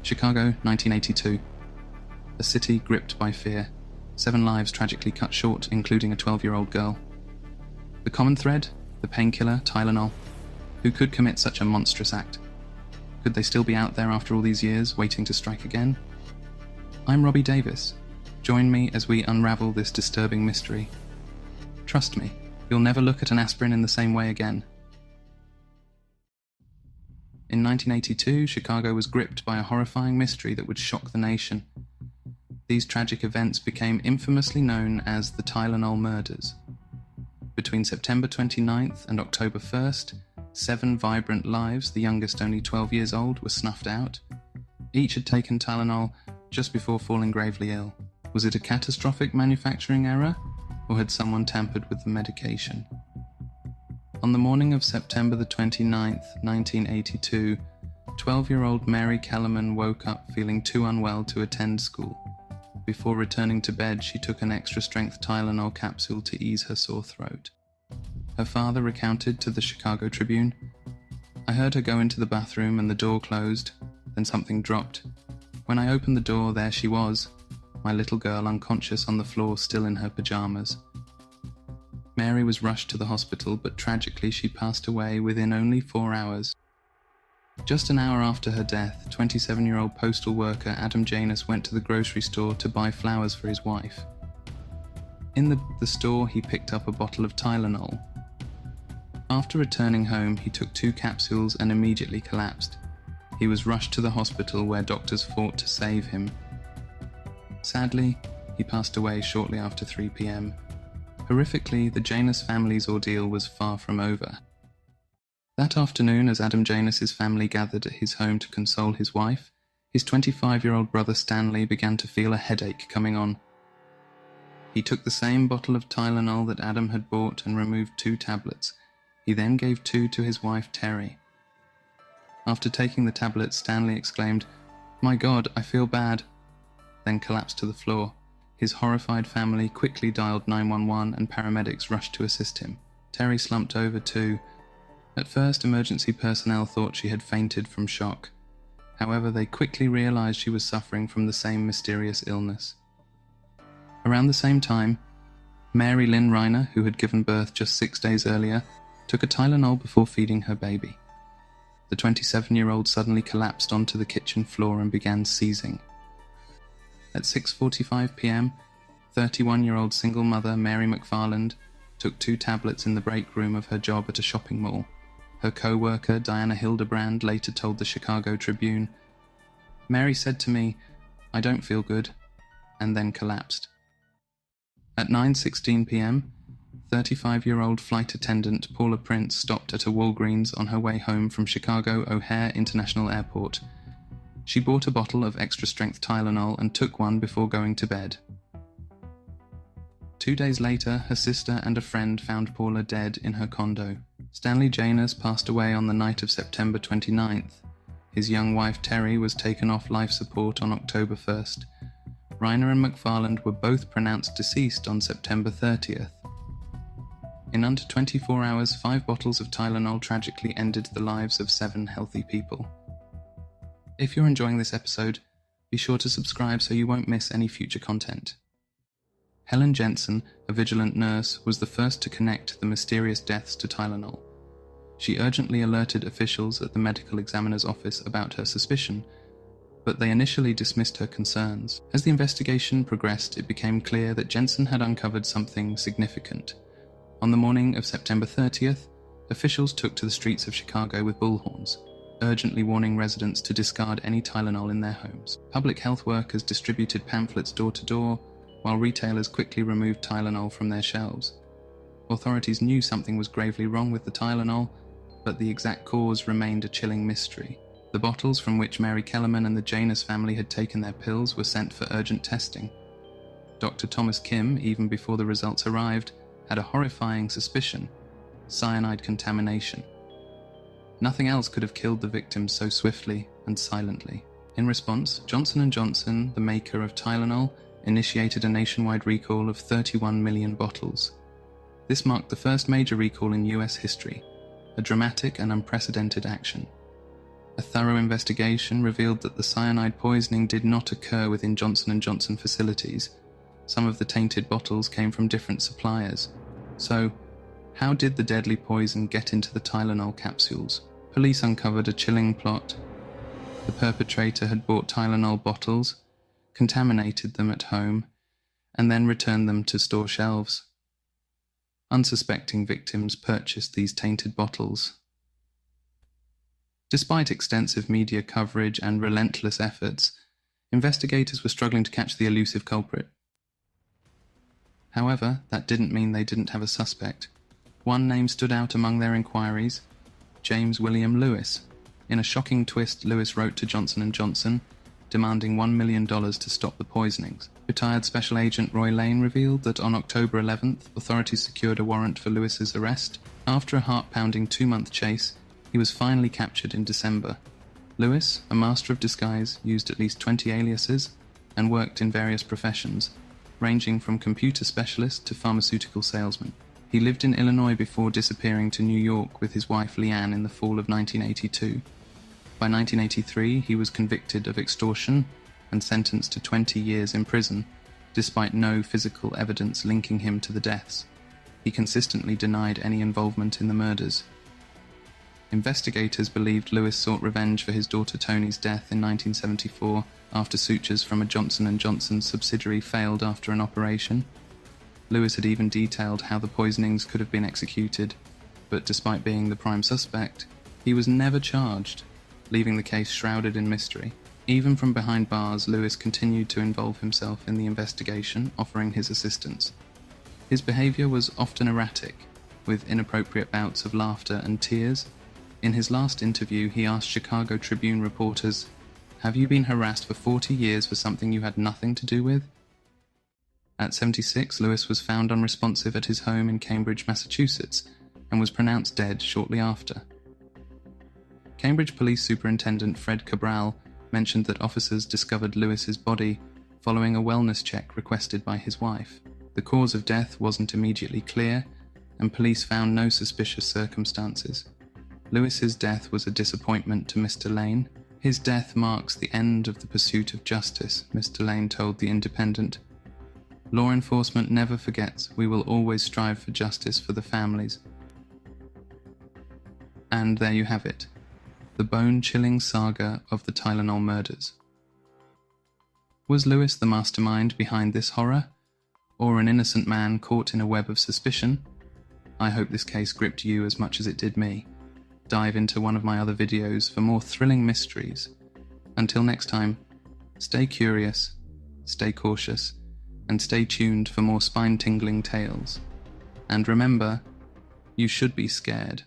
Chicago, 1982. A city gripped by fear. 7 lives tragically cut short, including a 12-year-old girl. The common thread? The painkiller, Tylenol. Who could commit such a monstrous act? Could they still be out there after all these years, waiting to strike again? I'm Robbie Davis. Join me as we unravel this disturbing mystery. Trust me, you'll never look at an aspirin in the same way again. In 1982, Chicago was gripped by a horrifying mystery that would shock the nation. These tragic events became infamously known as the Tylenol murders. Between September 29th and October 1st, 7 vibrant lives, the youngest only 12 years old, were snuffed out. Each had taken Tylenol just before falling gravely ill. Was it a catastrophic manufacturing error, or had someone tampered with the medication? On the morning of September the 29th, 1982, 12-year-old Mary Kellerman woke up feeling too unwell to attend school. Before returning to bed, she took an extra-strength Tylenol capsule to ease her sore throat. Her father recounted to the Chicago Tribune, "I heard her go into the bathroom and the door closed, then something dropped. When I opened the door, there she was, my little girl unconscious on the floor, still in her pajamas." Mary was rushed to the hospital, but tragically she passed away within only 4 hours. Just an hour after her death, 27-year-old postal worker Adam Janus went to the grocery store to buy flowers for his wife. In the store, he picked up a bottle of Tylenol. After returning home, he took 2 capsules and immediately collapsed. He was rushed to the hospital where doctors fought to save him. Sadly, he passed away shortly after 3 p.m. Horrifically, the Janus family's ordeal was far from over. That afternoon, as Adam Janus's family gathered at his home to console his wife, his 25-year-old brother Stanley began to feel a headache coming on. He took the same bottle of Tylenol that Adam had bought and removed 2 tablets. He then gave 2 to his wife Terry. After taking the tablets, Stanley exclaimed, "My God, I feel bad," then collapsed to the floor. His horrified family quickly dialed 911 and paramedics rushed to assist him. Terry slumped over too. At first, emergency personnel thought she had fainted from shock. However, they quickly realized she was suffering from the same mysterious illness. Around the same time, Mary Lynn Reiner, who had given birth just 6 days earlier, took a Tylenol before feeding her baby. The 27-year-old suddenly collapsed onto the kitchen floor and began seizing. At 6:45 p.m., 31-year-old single mother Mary McFarland took 2 tablets in the break room of her job at a shopping mall. Her co-worker Diana Hildebrand later told the Chicago Tribune, "Mary said to me, 'I don't feel good,' and then collapsed." At 9:16 p.m., 35-year-old flight attendant Paula Prince stopped at a Walgreens on her way home from Chicago O'Hare International Airport. She bought a bottle of extra-strength Tylenol and took one before going to bed. 2 days later, her sister and a friend found Paula dead in her condo. Stanley Janus passed away on the night of September 29th. His young wife Terry was taken off life support on October 1st. Reiner and McFarland were both pronounced deceased on September 30th. In under 24 hours, 5 bottles of Tylenol tragically ended the lives of 7 healthy people. If you're enjoying this episode, be sure to subscribe so you won't miss any future content. Helen Jensen, a vigilant nurse, was the first to connect the mysterious deaths to Tylenol. She urgently alerted officials at the medical examiner's office about her suspicion, but they initially dismissed her concerns. As the investigation progressed, it became clear that Jensen had uncovered something significant. On the morning of September 30th, officials took to the streets of Chicago with bullhorns, urgently warning residents to discard any Tylenol in their homes. Public health workers distributed pamphlets door to door, while retailers quickly removed Tylenol from their shelves. Authorities knew something was gravely wrong with the Tylenol, but the exact cause remained a chilling mystery. The bottles from which Mary Kellerman and the Janus family had taken their pills were sent for urgent testing. Dr. Thomas Kim, even before the results arrived, had a horrifying suspicion: cyanide contamination. Nothing else could have killed the victims so swiftly and silently. In response, Johnson & Johnson, the maker of Tylenol, initiated a nationwide recall of 31 million bottles. This marked the first major recall in US history, a dramatic and unprecedented action. A thorough investigation revealed that the cyanide poisoning did not occur within Johnson & Johnson facilities. Some of the tainted bottles came from different suppliers. So, how did the deadly poison get into the Tylenol capsules? Police uncovered a chilling plot. The perpetrator had bought Tylenol bottles, contaminated them at home, and then returned them to store shelves. Unsuspecting victims purchased these tainted bottles. Despite extensive media coverage and relentless efforts, investigators were struggling to catch the elusive culprit. However, that didn't mean they didn't have a suspect. One name stood out among their inquiries: James William Lewis. In a shocking twist, Lewis wrote to Johnson & Johnson, demanding $1 million to stop the poisonings. Retired Special Agent Roy Lane revealed that on October 11th, authorities secured a warrant for Lewis's arrest. After a heart-pounding 2-month chase, he was finally captured in December. Lewis, a master of disguise, used at least 20 aliases and worked in various professions, ranging from computer specialist to pharmaceutical salesman. He lived in Illinois before disappearing to New York with his wife Leanne in the fall of 1982. By 1983, he was convicted of extortion and sentenced to 20 years in prison, despite no physical evidence linking him to the deaths. He consistently denied any involvement in the murders. Investigators believed Lewis sought revenge for his daughter Toni's death in 1974 after sutures from a Johnson & Johnson subsidiary failed after an operation. Lewis had even detailed how the poisonings could have been executed, but despite being the prime suspect, he was never charged, leaving the case shrouded in mystery. Even from behind bars, Lewis continued to involve himself in the investigation, offering his assistance. His behavior was often erratic, with inappropriate bouts of laughter and tears. In his last interview, he asked Chicago Tribune reporters, "Have you been harassed for 40 years for something you had nothing to do with?" At 76, Lewis was found unresponsive at his home in Cambridge, Massachusetts, and was pronounced dead shortly after. Cambridge Police Superintendent Fred Cabral mentioned that officers discovered Lewis's body following a wellness check requested by his wife. The cause of death wasn't immediately clear, and police found no suspicious circumstances. Lewis's death was a disappointment to Mr. Lane. "His death marks the end of the pursuit of justice," Mr. Lane told The Independent. "Law enforcement never forgets. We will always strive for justice for the families." And there you have it, the bone-chilling saga of the Tylenol murders. Was Lewis the mastermind behind this horror, or an innocent man caught in a web of suspicion? I hope this case gripped you as much as it did me. Dive into one of my other videos for more thrilling mysteries. Until next time, stay curious, stay cautious, and stay tuned for more spine-tingling tales. And remember, you should be scared.